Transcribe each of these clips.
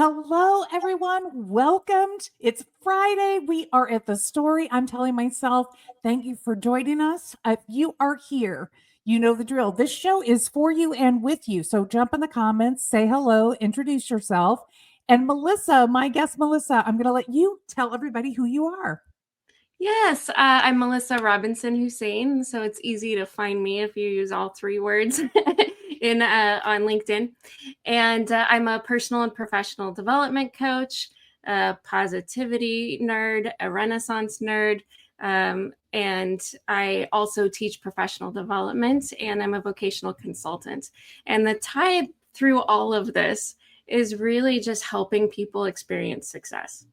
Hello, everyone. Welcomed. It's Friday. We are at the story. I'm telling myself, thank you for joining us. If you are here, you know the drill. This show is for you and with you. So jump in the comments, say hello, introduce yourself. And Melissa, my guest, Melissa, I'm going to let you tell everybody who you are. Yes, I'm Melissa Robinson Hussain, so it's easy to find me if you use all three words in on LinkedIn. And I'm a personal and professional development coach, a positivity nerd, a Renaissance nerd, and I also teach professional development, and I'm a vocational consultant. And the tie through all of this is really just helping people experience success.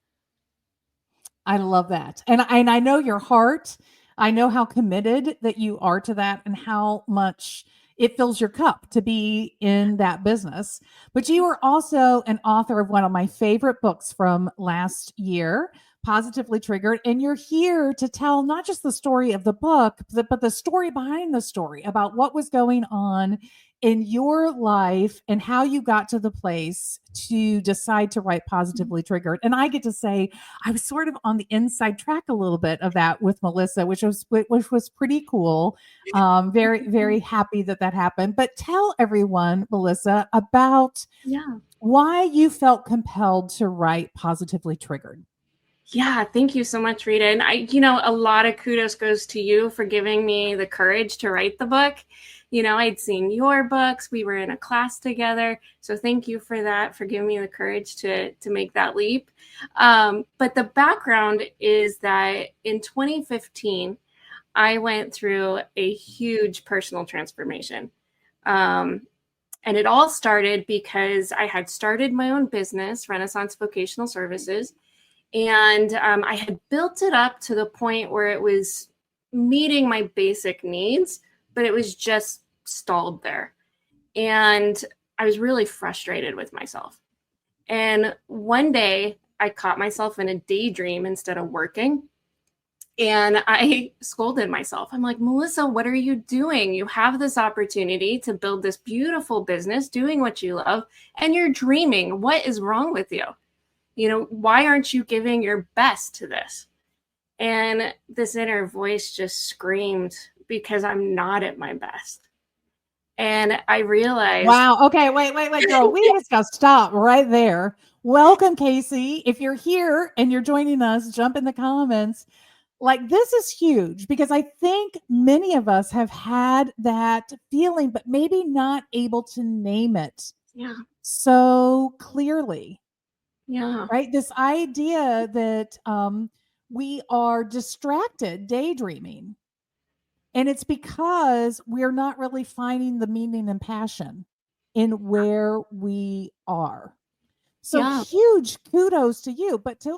I love that. And I know your heart. I know how committed that you are to that and how much it fills your cup to be in that business. But you are also an author of one of my favorite books from last year, Positively Triggered. And you're here to tell not just the story of the book, but the story behind the story about what was going on in your life and how you got to the place to decide to write Positively Triggered. And I get to say, I was sort of on the inside track a little bit of that with Melissa, which was pretty cool. Very happy that that happened. But tell everyone, Melissa, about why you felt compelled to write Positively Triggered. Yeah, thank you so much, Rita. And a lot of kudos goes to you for giving me the courage to write the book. I'd seen your books. We were in a class together. So thank you for that, for giving me the courage to make that leap. But the background is that in 2015, I went through a huge personal transformation. And it all started because I had started my own business, Renaissance Vocational Services. And I had built it up to the point where it was meeting my basic needs, but it was just stalled there. And I was really frustrated with myself. And one day I caught myself in a daydream instead of working. And I scolded myself. I'm like, Melissa, what are you doing? You have this opportunity to build this beautiful business, doing what you love, and you're dreaming. What is wrong with you? Why aren't you giving your best to this? And this inner voice just screamed, because I'm not at my best. And I realized. Wow. Okay. Wait, girl. We just got to stop right there. Welcome, Casey. If you're here and you're joining us, jump in the comments. Like, this is huge because I think many of us have had that feeling, but maybe not able to name it so clearly. Yeah. Right. This idea that we are distracted, daydreaming. And it's because we're not really finding the meaning and passion in where we are. So huge kudos to you, but to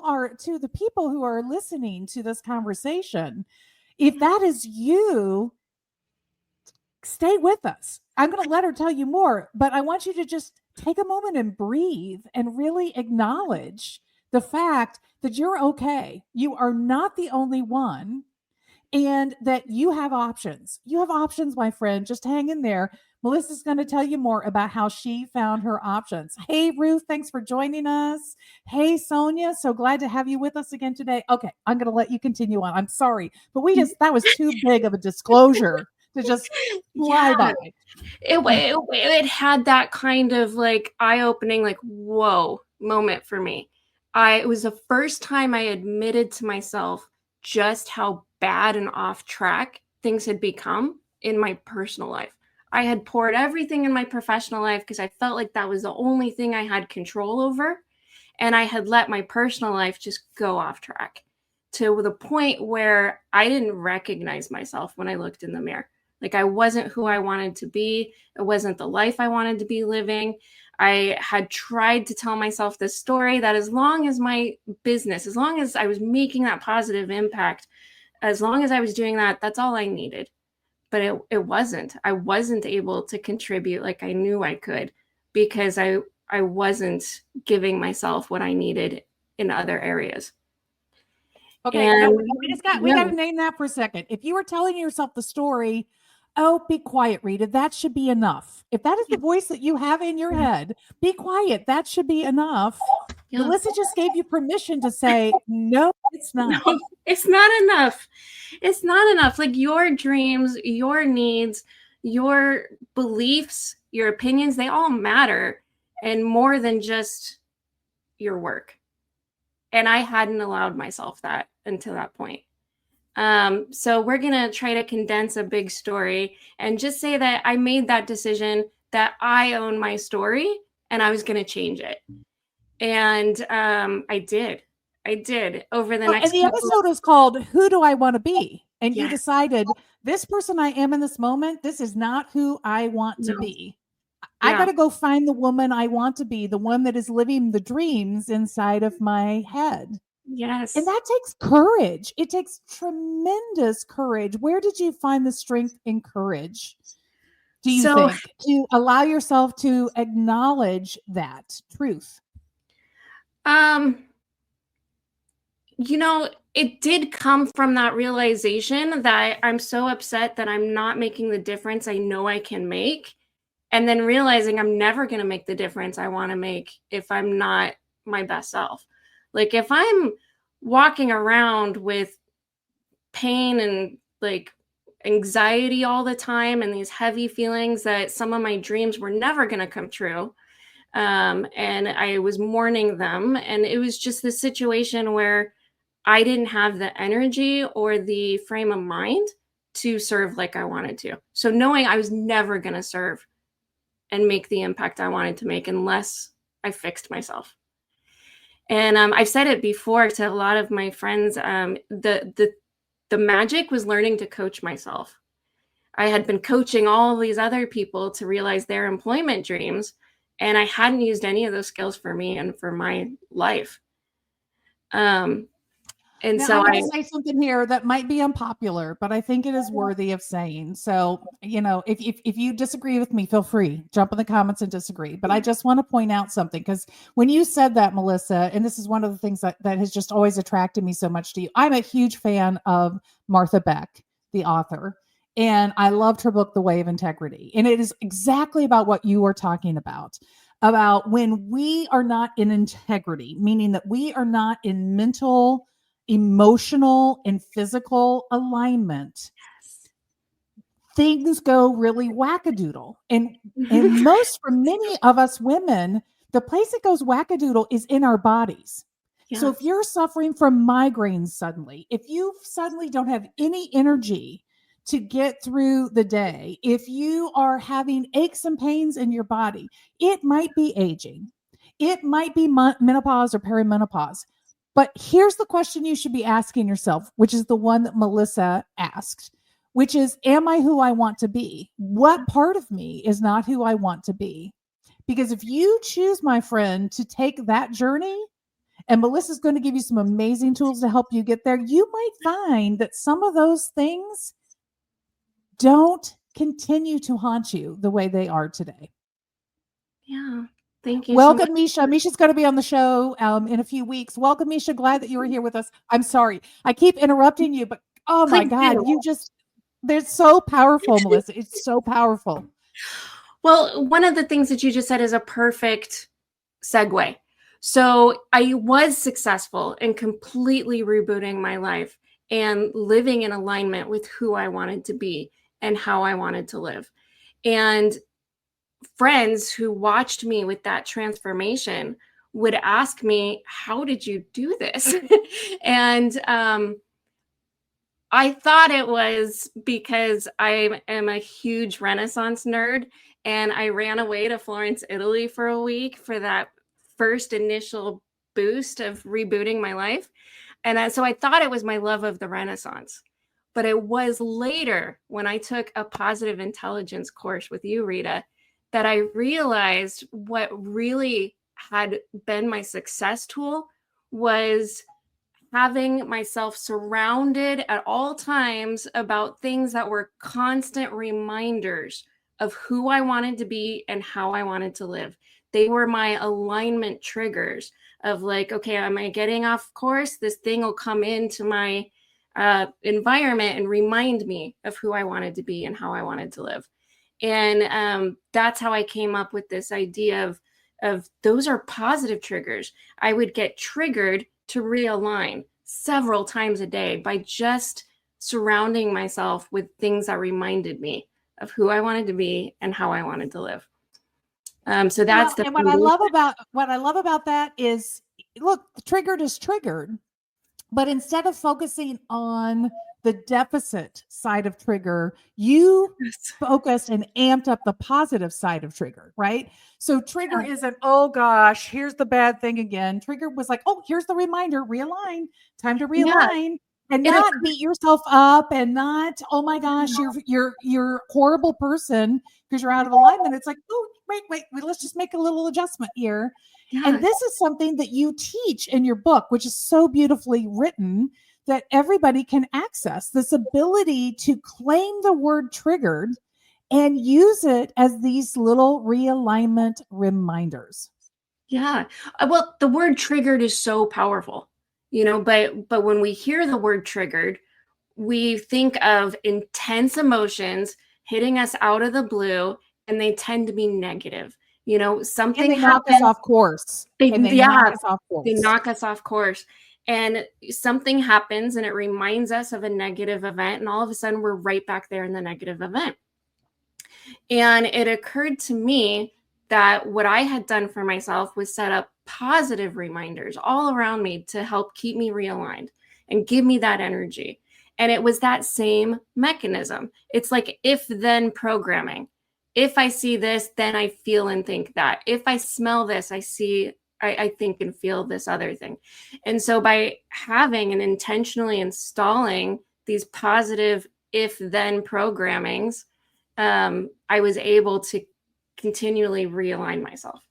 the people who are listening to this conversation, if that is you, stay with us. I'm going to let her tell you more, but I want you to just take a moment and breathe and really acknowledge the fact that you're okay. You are not the only one, and that you have options. You have options, my friend. Just hang in there. Melissa's going to tell you more about how she found her options. Hey, Ruth, thanks for joining us. Hey, Sonia, so glad to have you with us again today. Okay, I'm going to let you continue on. I'm sorry, but that was too big of a disclosure to just fly by. It had that kind of like eye-opening, like, whoa moment for me. It was the first time I admitted to myself just how bad and off track things had become in my personal life. I had poured everything in my professional life because I felt like that was the only thing I had control over. And I had let my personal life just go off track to the point where I didn't recognize myself when I looked in the mirror. Like, I wasn't who I wanted to be. It wasn't the life I wanted to be living. I had tried to tell myself this story that as long as my business, as long as I was making that positive impact, as long as I was doing that, that's all I needed. But it wasn't. I wasn't able to contribute like I knew I could because I wasn't giving myself what I needed in other areas. Okay, and we got to name that for a second. If you were telling yourself the story, oh, be quiet, Rita. That should be enough. If that is the voice that you have in your head, be quiet. That should be enough Yeah. Melissa just gave you permission to say, no, it's not. No, it's not enough. It's not enough. Like your dreams, your needs, your beliefs, your opinions, they all matter, and more than just your work. And I hadn't allowed myself that until that point. So we're going to try to condense a big story and just say that I made that decision, that I own my story, and I was going to change it. And I did. Over the And next the couple episode is called Who Do I Want to Be? And you Yes. decided this person I am in this moment, this is not who I want to No. be. I Yeah. got to go find the woman I want to be, the one that is living the dreams inside of my head. Yes. And that takes courage. It takes tremendous courage. Where did you find the strength and courage, do you think, to allow yourself to acknowledge that truth? You know, it did come from that realization that I'm so upset that I'm not making the difference I know I can make. And then realizing I'm never going to make the difference I want to make if I'm not my best self. Like if I'm walking around with pain and like anxiety all the time and these heavy feelings that some of my dreams were never going to come true. And I was mourning them. And it was just this situation where I didn't have the energy or the frame of mind to serve like I wanted to. So knowing I was never going to serve and make the impact I wanted to make unless I fixed myself. And I've said it before to a lot of my friends. The magic was learning to coach myself. I had been coaching all of these other people to realize their employment dreams, and I hadn't used any of those skills for me and for my life. And now, so I'm going to say something here that might be unpopular, but I think it is worthy of saying. So, if you disagree with me, feel free, jump in the comments and disagree. But I just want to point out something, because when you said that, Melissa, and this is one of the things that has just always attracted me so much to you. I'm a huge fan of Martha Beck, the author, and I loved her book, The Way of Integrity. And it is exactly about what you were talking about when we are not in integrity, meaning that we are not in mental, emotional, and physical alignment, things go really wackadoodle. And for many of us women, the place that goes wackadoodle is in our bodies. Yeah. So if you're suffering from migraines suddenly, if you suddenly don't have any energy to get through the day, if you are having aches and pains in your body, it might be aging. It might be menopause or perimenopause. But here's the question you should be asking yourself, which is the one that Melissa asked, which is, am I who I want to be? What part of me is not who I want to be? Because if you choose, my friend, to take that journey, and Melissa's going to give you some amazing tools to help you get there, you might find that some of those things don't continue to haunt you the way they are today. Yeah. Thank you. Welcome, so Misha. Misha's going to be on the show in a few weeks. Welcome, Misha. Glad that you were here with us. I'm sorry. I keep interrupting you, but oh my God, they're so powerful, Melissa. It's so powerful. Well, one of the things that you just said is a perfect segue. So I was successful in completely rebooting my life and living in alignment with who I wanted to be and how I wanted to live. And friends who watched me with that transformation would ask me, how did you do this? And I thought it was because I am a huge Renaissance nerd, and I ran away to Florence, Italy for a week for that first initial boost of rebooting my life. And so I thought it was my love of the Renaissance. But it was later when I took a positive intelligence course with you, Rita, that I realized what really had been my success tool was having myself surrounded at all times about things that were constant reminders of who I wanted to be and how I wanted to live. They were my alignment triggers of like, okay, am I getting off course? This thing will come into my environment and remind me of who I wanted to be and how I wanted to live. And that's how I came up with this idea of those are positive triggers. I would get triggered to realign several times a day by just surrounding myself with things that reminded me of who I wanted to be and how I wanted to live. So that's and what I love about that is, look, triggered is triggered, but instead of focusing on the deficit side of trigger, you focused and amped up the positive side of trigger, right? So trigger isn't, oh gosh, here's the bad thing again. Trigger was like, oh, here's the reminder, realign, time to realign. And not beat yourself up and not, oh my gosh, you're a horrible person because you're out of alignment. It's like, oh, wait, let's just make a little adjustment here. Yeah. And this is something that you teach in your book, which is so beautifully written, that everybody can access, this ability to claim the word triggered and use it as these little realignment reminders. Yeah. Well, the word triggered is so powerful, but when we hear the word triggered, we think of intense emotions hitting us out of the blue, and they tend to be negative. Something and they knock us off course. They knock us off course. And something happens and it reminds us of a negative event. And all of a sudden we're right back there in the negative event. And it occurred to me that what I had done for myself was set up positive reminders all around me to help keep me realigned and give me that energy. And it was that same mechanism. It's like if-then programming. If I see this, then I feel and think that. If I smell this, I think and feel this other thing. And so by having and intentionally installing these positive if-then programmings, I was able to continually realign myself.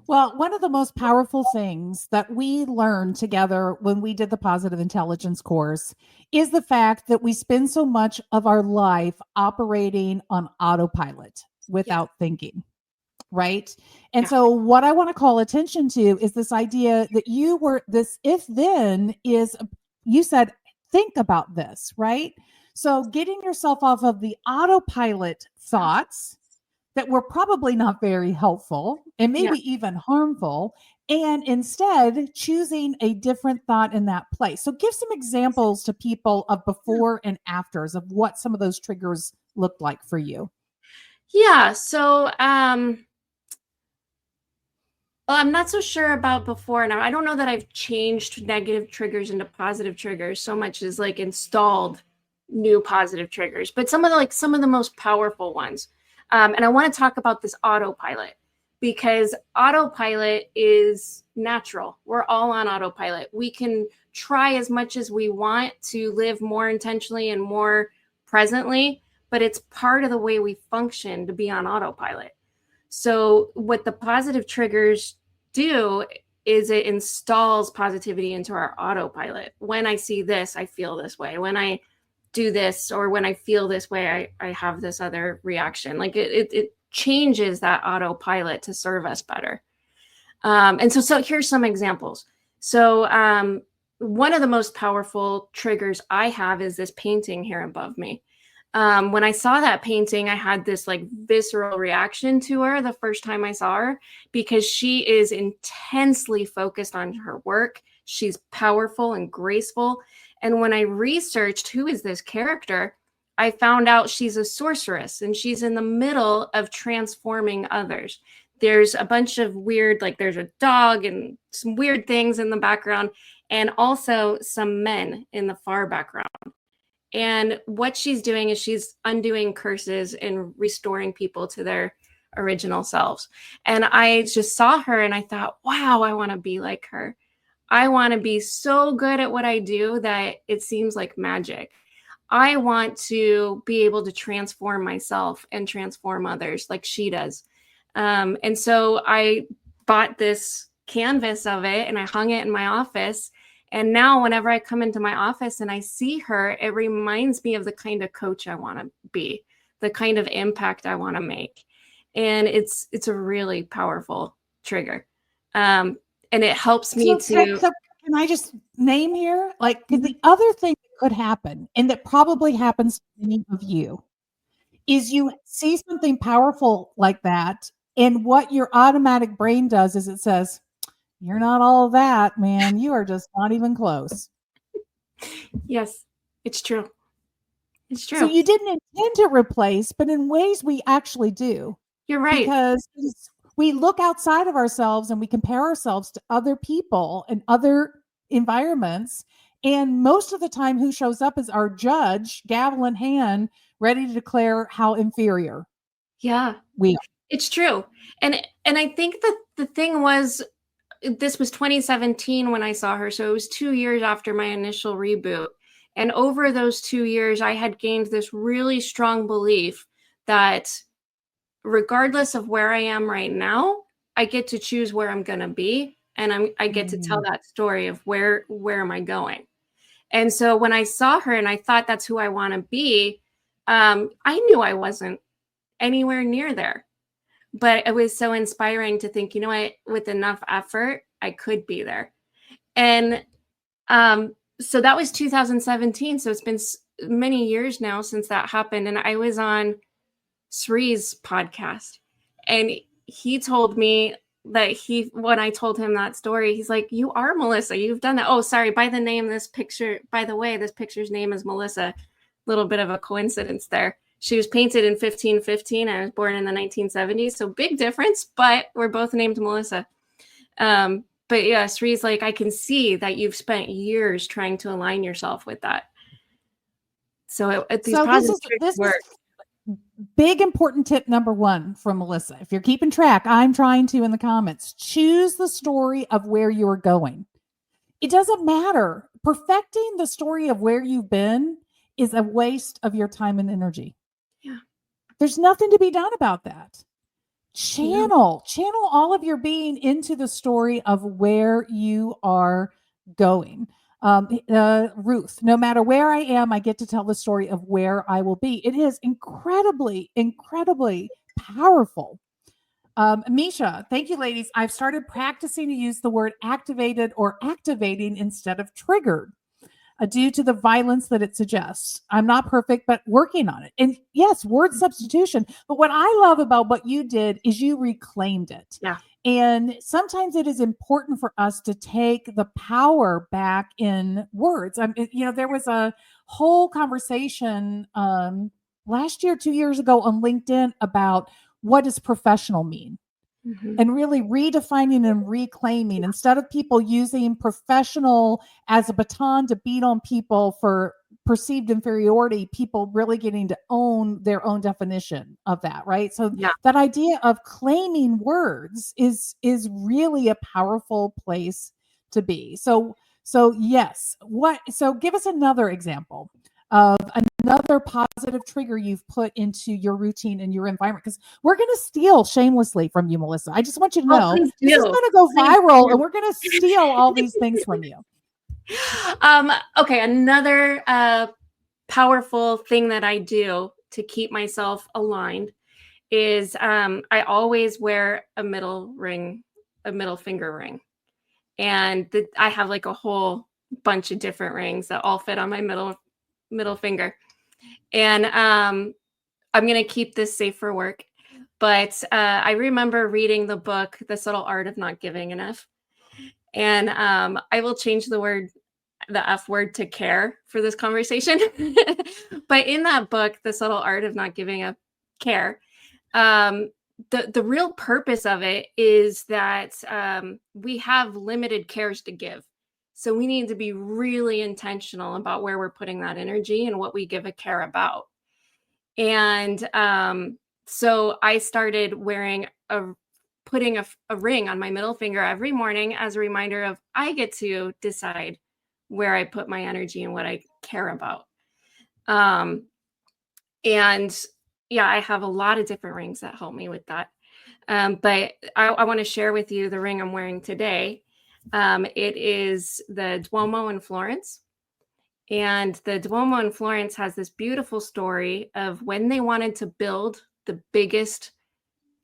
Well, one of the most powerful things that we learned together when we did the positive intelligence course is the fact that we spend so much of our life operating on autopilot without thinking. Right. And so what I want to call attention to is this idea that this if then is, you said, think about this, right? So getting yourself off of the autopilot thoughts that were probably not very helpful and maybe even harmful, and instead choosing a different thought in that place. So give some examples to people of before and afters of what some of those triggers looked like for you. Yeah. So, I'm not so sure about before now. I don't know that I've changed negative triggers into positive triggers so much as like installed new positive triggers, but some of the most powerful ones. And I want to talk about this autopilot, because autopilot is natural. We're all on autopilot. We can try as much as we want to live more intentionally and more presently, but it's part of the way we function to be on autopilot. So what the positive triggers do is it installs positivity into our autopilot. When I see this, I feel this way. When I do this, or when I feel this way, I have this other reaction. Like it changes that autopilot to serve us better. And so here's some examples. So one of the most powerful triggers I have is this painting here above me. When I saw that painting, I had this like visceral reaction to her the first time I saw her, because she is intensely focused on her work. She's powerful and graceful. And when I researched who is this character, I found out she's a sorceress, and she's in the middle of transforming others. There's a bunch of weird, like there's a dog and some weird things in the background, and also some men in the far background. And what she's doing is she's undoing curses and restoring people to their original selves. And I just saw her and I thought, wow, I want to be like her. I want to be so good at what I do that it seems like magic. I want to be able to transform myself and transform others like she does. And so I bought this canvas of it and I hung it in my office. And now whenever I come into my office and I see her, it reminds me of the kind of coach I want to be, the kind of impact I want to make. And it's a really powerful trigger. And it helps me to... So can I just name here? Like, the other thing that could happen, and that probably happens to many of you, is you see something powerful like that, And what your automatic brain does is it says, you're not all that, man. You are just not even close. Yes, it's true. It's So true. you didn't intend to replace, but in ways we actually do, You're right. because we look outside of ourselves and we compare ourselves to other people and other environments. And most of the time, who shows up is our judge, gavel in hand, ready to declare how inferior Yeah, we are. it's true. And I think that the thing was, this was 2017 when I saw her, so it was 2 years after my initial reboot. And over those 2 years, I had gained this really strong belief that regardless of where I am right now, I get to choose where I'm going to be, and I get to tell Mhm. that story of where am I going. And so when I saw her and I thought that's who I want to be, I knew I wasn't anywhere near there. But it was so inspiring to think, you know what, with enough effort, I could be there. And so that was 2017. So it's been many years now since that happened. And I was on Sri's podcast, and he told me that when I told him that story, he's like, you are Melissa, you've done that. Oh, sorry, by the name, this picture, by the way, this picture's name is Melissa. Little bit of a coincidence there. She was painted in 1515. I was born in the 1970s, so big difference, but we're both named Melissa. But yeah, Sri's like, I can see that you've spent years trying to align yourself with that. So these So positive tricks this is work. big important tip number 1 from Melissa. If you're keeping track, I'm trying to in the comments. Choose the story of where you're going. It doesn't matter. Perfecting the story of where you've been is a waste of your time and energy. Yeah. There's nothing to be done about that. No. Channel all of your being into the story of where you are going. Ruth, no matter where I am, I get to tell the story of where I will be. It is incredibly powerful. Misha, thank you, ladies. I've started practicing to use the word activated or activating instead of triggered, due to the violence that it suggests. I'm not perfect, but working on it. And yes, word substitution. But what I love about what you did is you reclaimed it. Yeah. And sometimes it is important for us to take the power back in words. There was a whole conversation last year, 2 years ago on LinkedIn about what does professional mean? Mm-hmm. And really redefining and reclaiming, instead of people using professional as a baton to beat on people for perceived inferiority, people really getting to own their own definition of that, right? So Yeah. that idea of claiming words is really a powerful place to be. So yes, so give us another example of another positive trigger you've put into your routine and your environment, because we're going to steal shamelessly from you, Melissa. I just want you to Oh, know please this is do. going to go Please viral do. and we're going to steal all these things from you. Okay, another powerful thing that I do to keep myself aligned is I always wear a middle finger ring. And I have like a whole bunch of different rings that all fit on my middle finger. And I'm going to keep this safe for work. But I remember reading the book, The Subtle Art of Not Giving Enough. And I will change the F word to care for this conversation. But in that book, The Subtle Art of Not Giving a Care, the real purpose of it is that we have limited cares to give. So we need to be really intentional about where we're putting that energy and what we give a care about. And so I started putting a ring on my middle finger every morning as a reminder of I get to decide where I put my energy and what I care about. And yeah, I have a lot of different rings that help me with that. But I want to share with you the ring I'm wearing today. It is the Duomo in Florence. And the Duomo in Florence has this beautiful story of when they wanted to build the biggest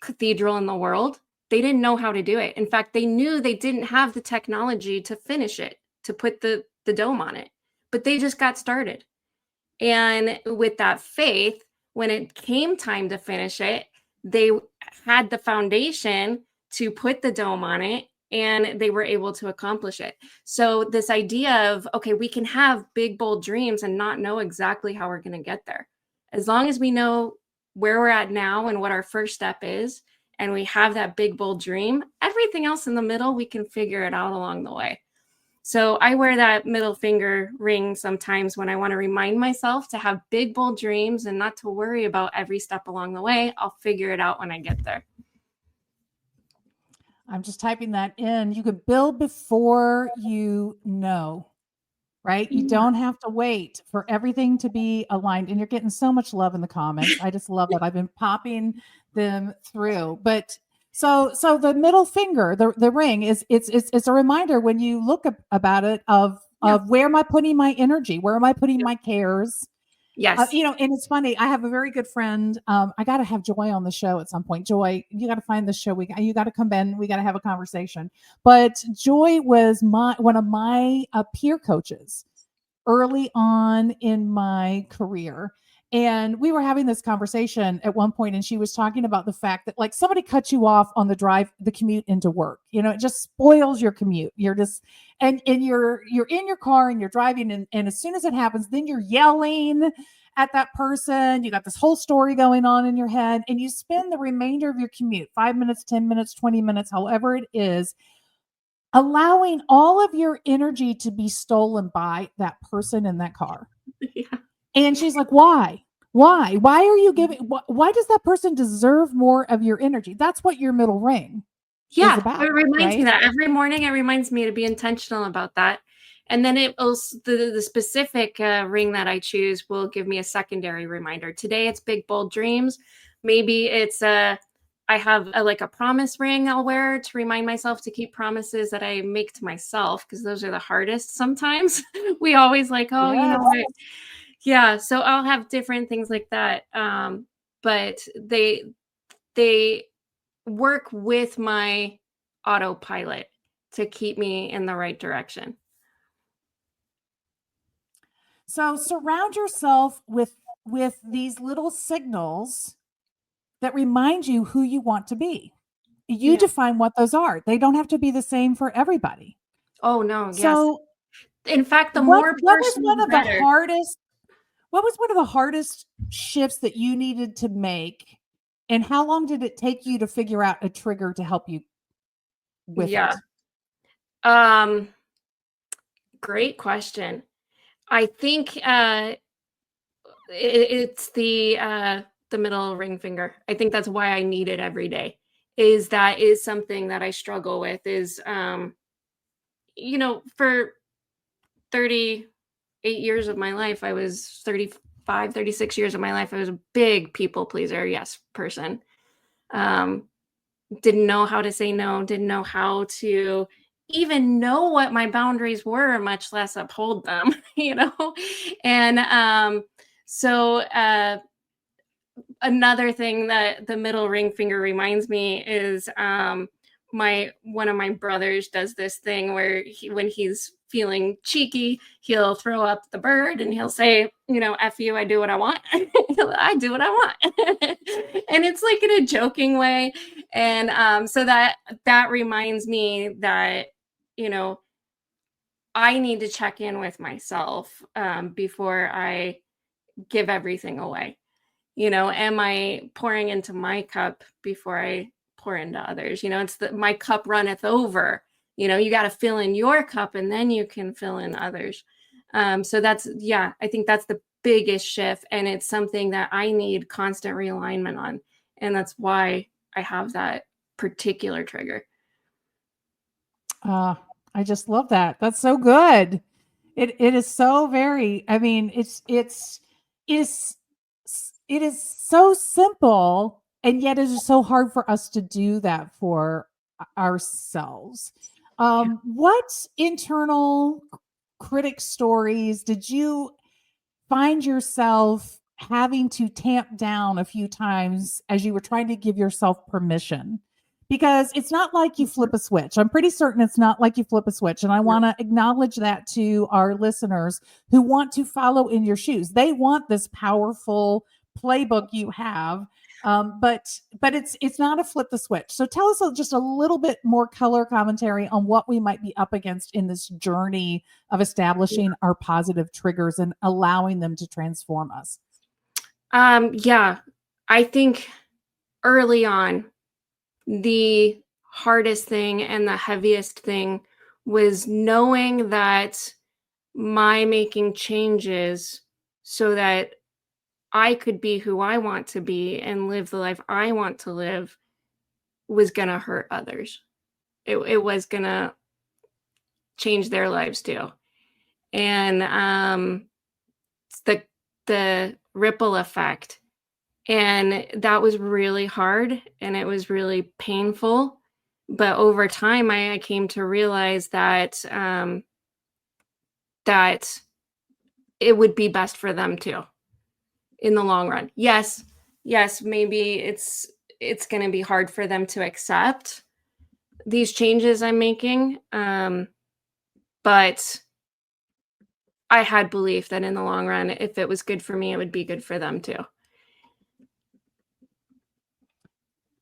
cathedral in the world, they didn't know how to do it. In fact, they knew they didn't have the technology to finish it, to put the dome on it, but they just got started. And with that faith, when it came time to finish it, they had the foundation to put the dome on it, and they were able to accomplish it. So this idea of, okay, we can have big, bold dreams and not know exactly how we're going to get there. As long as we know where we're at now and what our first step is, and we have that big, bold dream, everything else in the middle, we can figure it out along the way. So I wear that middle finger ring sometimes when I want to remind myself to have big, bold dreams and not to worry about every step along the way. I'll figure it out when I get there. I'm just typing that in. You could build before you know, right? You don't have to wait for everything to be aligned. And you're getting so much love in the comments. I just love it. I've been popping them through. But so the middle finger, the ring it's a reminder when you look about it of where am I putting my energy? Where am I putting my cares? Yes. And it's funny. I have a very good friend. I got to have Joy on the show at some point. Joy, you got to find the show. You got to come in. We got to have a conversation. But Joy was one of my peer coaches early on in my career. And we were having this conversation at one point, and she was talking about the fact that like somebody cut you off on the commute into work. It just spoils your commute. You're just and you're in your car and you're driving, and as soon as it happens, then you're yelling at that person. You got this whole story going on in your head, and you spend the remainder of your commute, 5 minutes, 10 minutes, 20 minutes, however it is, allowing all of your energy to be stolen by that person in that car. Yeah. And she's like, why are you giving, why does that person deserve more of your energy? That's what your middle ring is about. It reminds right? me that every morning it reminds me to be intentional about that. And then it also, the specific ring that I choose will give me a secondary reminder. Today it's big, bold dreams. Maybe it's I have a promise ring I'll wear to remind myself to keep promises that I make to myself, because those are the hardest sometimes. We always like, oh, Yes. you know what? Yeah. So I'll have different things like that. But they work with my autopilot to keep me in the right direction. So surround yourself with these little signals that remind you who you want to be. You define what those are. They don't have to be the same for everybody. Oh no, yes. So in fact, what was one of the hardest shifts that you needed to make, and how long did it take you to figure out a trigger to help you with it? Great question. I think it's the middle ring finger. I think that's why I need it every day. That is something that I struggle with. For 38 years of my life, I was 35, 36 years of my life, I was a big people pleaser, yes, person. Didn't know how to say no, didn't know how to even know what my boundaries were, much less uphold them, And so another thing that the middle ring finger reminds me is one of my brothers does this thing where when he's feeling cheeky, he'll throw up the bird and he'll say, F you, I do what I want. I do what I want. And it's like in a joking way. And so that reminds me that, I need to check in with myself before I give everything away. Am I pouring into my cup before I pour into others? It's my cup runneth over. You got to fill in your cup and then you can fill in others. So I think that's the biggest shift. And it's something that I need constant realignment on. And that's why I have that particular trigger. I just love that. That's so good. It is so very, it is so simple, and yet it is so hard for us to do that for ourselves. What internal critic stories did you find yourself having to tamp down a few times as you were trying to give yourself permission? Because it's not like you flip a switch. I'm pretty certain it's not like you flip a switch. And I want to acknowledge that to our listeners who want to follow in your shoes. They want this powerful playbook you have But it's not a flip the switch. So tell us just a little bit more color commentary on what we might be up against in this journey of establishing our positive triggers and allowing them to transform us. Yeah, I think early on, the hardest thing and the heaviest thing was knowing that my making changes so that I could be who I want to be and live the life I want to live was going to hurt others. It was going to change their lives too. And the ripple effect. And that was really hard and it was really painful. But over time, I came to realize that that it would be best for them too in the long run. Yes, maybe it's going to be hard for them to accept these changes I'm making, but I had belief that in the long run, if it was good for me, it would be good for them too.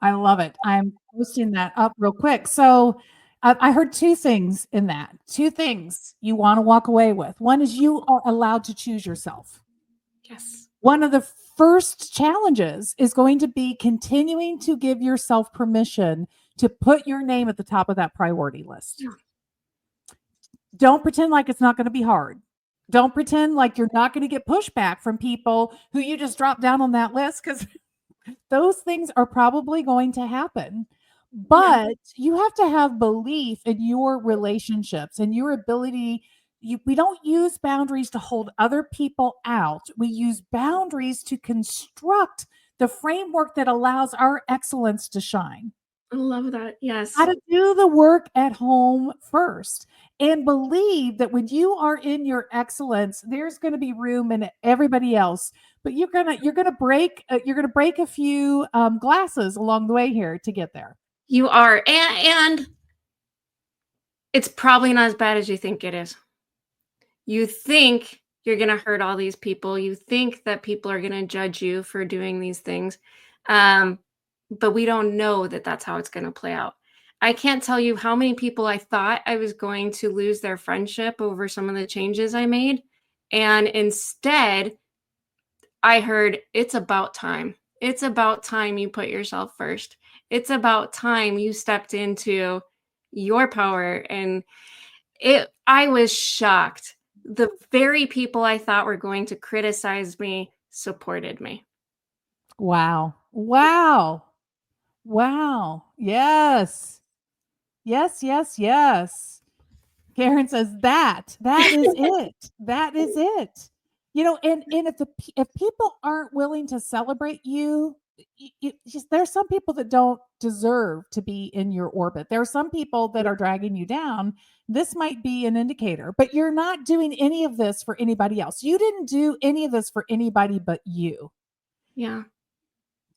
I love it. I'm posting that up real quick. So I heard two things in that. Two things you want to walk away with. One is you are allowed to choose yourself. Yes. One of the first challenges is going to be continuing to give yourself permission to put your name at the top of that priority list. Yeah. Don't pretend like it's not going to be hard. Don't pretend like you're not going to get pushback from people who you just dropped down on that list, because those things are probably going to happen. But you have to have belief in your relationships and your ability. We don't use boundaries to hold other people out. We use boundaries to construct the framework that allows our excellence to shine. I love that. Yes. How to do the work at home first, and believe that when you are in your excellence, there's going to be room in everybody else. But you're gonna break a few glasses along the way here to get there. You are, and it's probably not as bad as you think it is. You think you're going to hurt all these people. You think that people are going to judge you for doing these things. But we don't know that that's how it's going to play out. I can't tell you how many people I thought I was going to lose their friendship over some of the changes I made. And instead, I heard, it's about time. It's about time you put yourself first. It's about time you stepped into your power. And I was shocked. The very people I thought were going to criticize me supported me. Wow. Wow. Wow. Yes. Yes, yes, yes. Karen says that is it. That is it. And if people aren't willing to celebrate you, there's some people that don't deserve to be in your orbit. There are some people that are dragging you down. This might be an indicator, but you're not doing any of this for anybody else. You didn't do any of this for anybody but you. Yeah.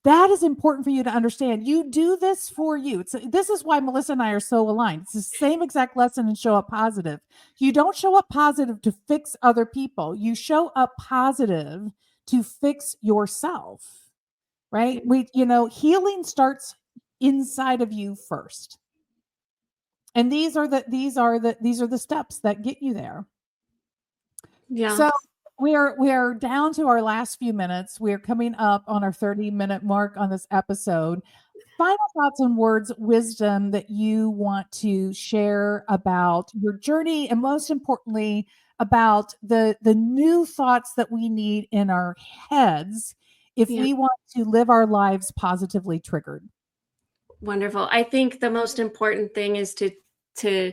That is important for you to understand. You do this for you. This is why Melissa and I are so aligned. It's the same exact lesson in Show Up Positive. You don't show up positive to fix other people. You show up positive to fix yourself, right? Healing starts inside of you first. And these are the steps that get you there. Yeah. So we are down to our last few minutes. We're coming up on our 30-minute mark on this episode. Final thoughts and words of wisdom that you want to share about your journey, and most importantly, about the new thoughts that we need in our heads if we want to live our lives positively triggered. Wonderful. I think the most important thing is to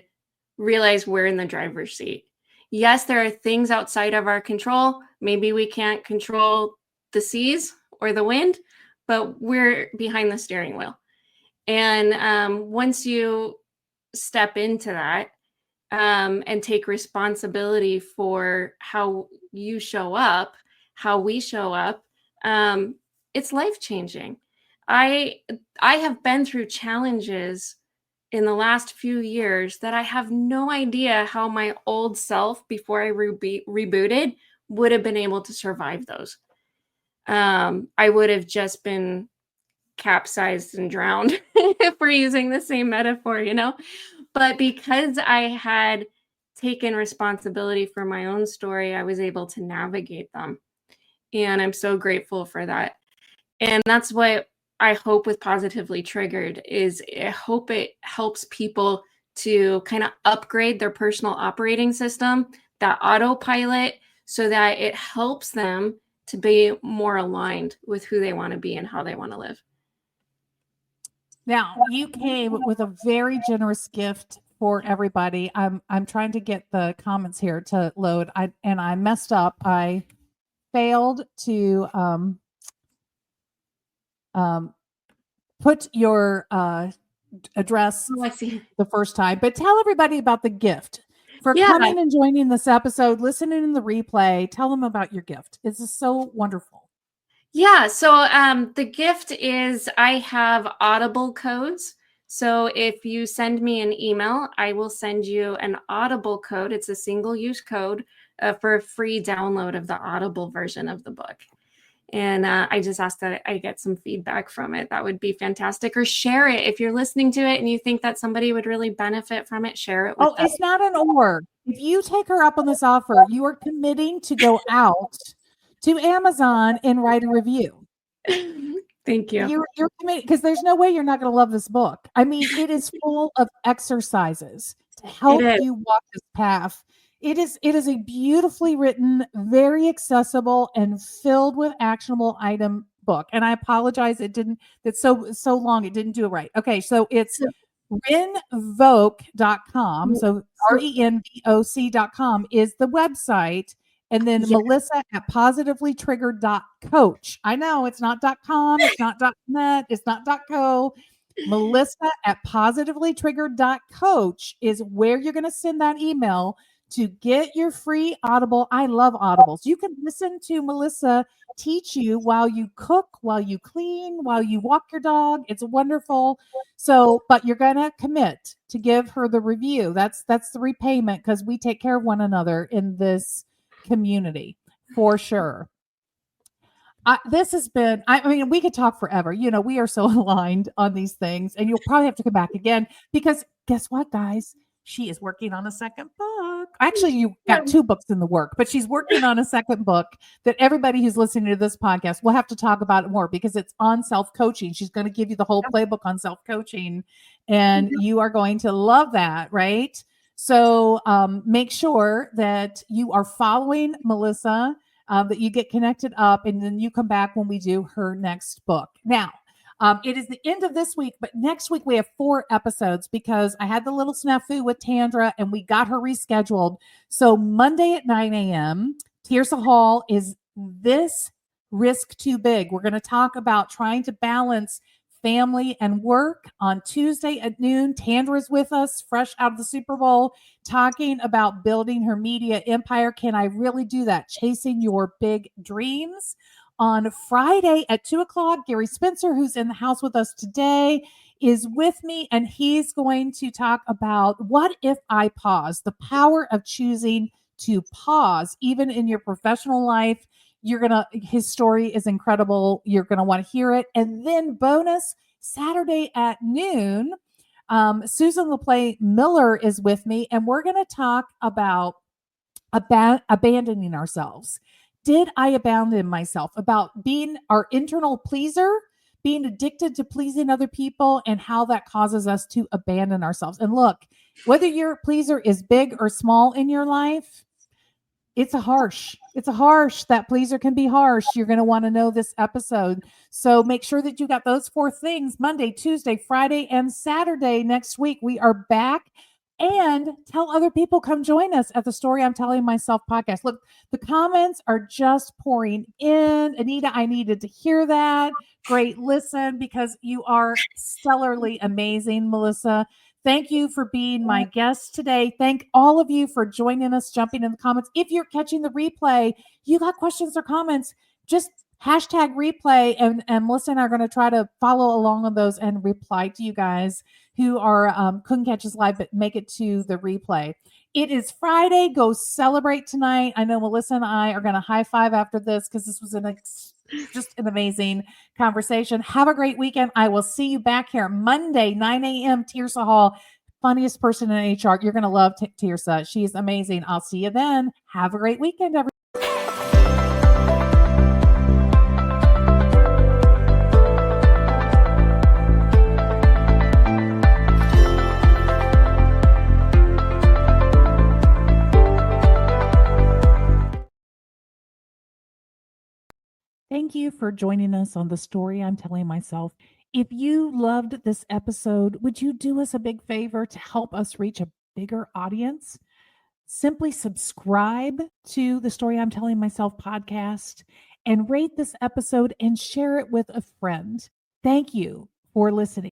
realize we're in the driver's seat. Yes, there are things outside of our control. Maybe we can't control the seas or the wind, but we're behind the steering wheel. And once you step into that and take responsibility for how you show up, how we show up, it's life-changing. I have been through challenges in the last few years that I have no idea how my old self before I rebooted would have been able to survive those. I would have just been capsized and drowned, if we're using the same metaphor, you know? But because I had taken responsibility for my own story, I was able to navigate them. And I'm so grateful for that. And that's what I hope with Positively Triggered is I hope it helps people to kind of upgrade their personal operating system, that autopilot, so that it helps them to be more aligned with who they want to be and how they want to live. Now, you came with a very generous gift for everybody. I'm trying to get the comments here to load. I messed up. I failed to put your address Oh, I see. the first time, but tell everybody about the gift for coming and joining this episode, listening in the replay. Tell them about your gift. This is so wonderful. Yeah, so the gift is I have Audible codes. So if you send me an email, I will send you an Audible code. It's a single-use code for a free download of the Audible version of the book. And I just ask that I get some feedback from it. That would be fantastic. Or share it. If you're listening to it and you think that somebody would really benefit from it, share it with them. It's not an or. If you take her up on this offer, you are committing to go out to Amazon and write a review. Thank you. You're committed because there's no way you're not going to love this book. I mean, it is full of exercises to help you walk this path. It is a beautifully written, very accessible, and filled with actionable item book. And I apologize, it's so long, it didn't do it right. Okay, so it's renvoc.com. So renvoc.com is the website. And then Melissa at positivelytriggered.coach. I know it's not .com, it's not .net, it's not .co. Melissa at positivelytriggered.coach is where you're going to send that email to get your free Audible. I love Audibles. You can listen to Melissa teach you while you cook, while you clean, while you walk your dog. It's wonderful. So, but you're going to commit to give her the review. That's the repayment because we take care of one another in this community for sure. This has been, I mean, we could talk forever. You know, we are so aligned on these things, and you'll probably have to come back again because guess what, guys? She is working on a second book. Actually, you got 2 books in the work, but she's working on a second book that everybody who's listening to this podcast will have to talk about it more because it's on self-coaching. She's going to give you the whole playbook on self-coaching, and you are going to love that, right? So make sure that you are following Melissa, that you get connected up, and then you come back when we do her next book. Now, it is the end of this week, but next week we have 4 episodes because I had the little snafu with Tandra and we got her rescheduled. So Monday at 9 a.m., Tirsa Hall is This Risk Too Big. We're going to talk about trying to balance family and work. On Tuesday at noon, Tandra's with us, fresh out of the Super Bowl, talking about building her media empire. Can I really do that? Chasing your big dreams. On Friday at 2:00, Gary Spencer, who's in the house with us today, is with me, and he's going to talk about what if I pause, the power of choosing to pause, even in your professional life. His story is incredible. You're going to want to hear it. And then bonus Saturday at noon, Susan LaPlay Miller is with me, and we're going to talk about abandoning ourselves. Did I abandon myself? About being our internal pleaser, being addicted to pleasing other people, and how that causes us to abandon ourselves. And look, whether your pleaser is big or small in your life, it's harsh. That pleaser can be harsh. You're going to want to know this episode. So make sure that you got those 4 things Monday, Tuesday, Friday, and Saturday next week. We are back. And tell other people, come join us at the Story I'm Telling Myself podcast. Look, the comments are just pouring in. Anita, I needed to hear that. Great listen, because you are stellarly amazing, Melissa. Thank you for being my guest today. Thank all of you for joining us, jumping in the comments. If you're catching the replay, you got questions or comments, just hashtag replay, and Melissa and I are going to try to follow along on those and reply to you guys who are couldn't catch us live, but make it to the replay. It is Friday. Go celebrate tonight. I know Melissa and I are going to high five after this because this was an Just an amazing conversation. Have a great weekend. I will see you back here Monday, 9 a.m. Tirsa Hall. Funniest person in HR. You're going to love Tirsa. She's amazing. I'll see you then. Have a great weekend, everyone. Thank you for joining us on the story I'm telling myself. If you loved this episode, would you do us a big favor to help us reach a bigger audience? Simply subscribe to the Story I'm Telling Myself podcast and rate this episode and share it with a friend. Thank you for listening.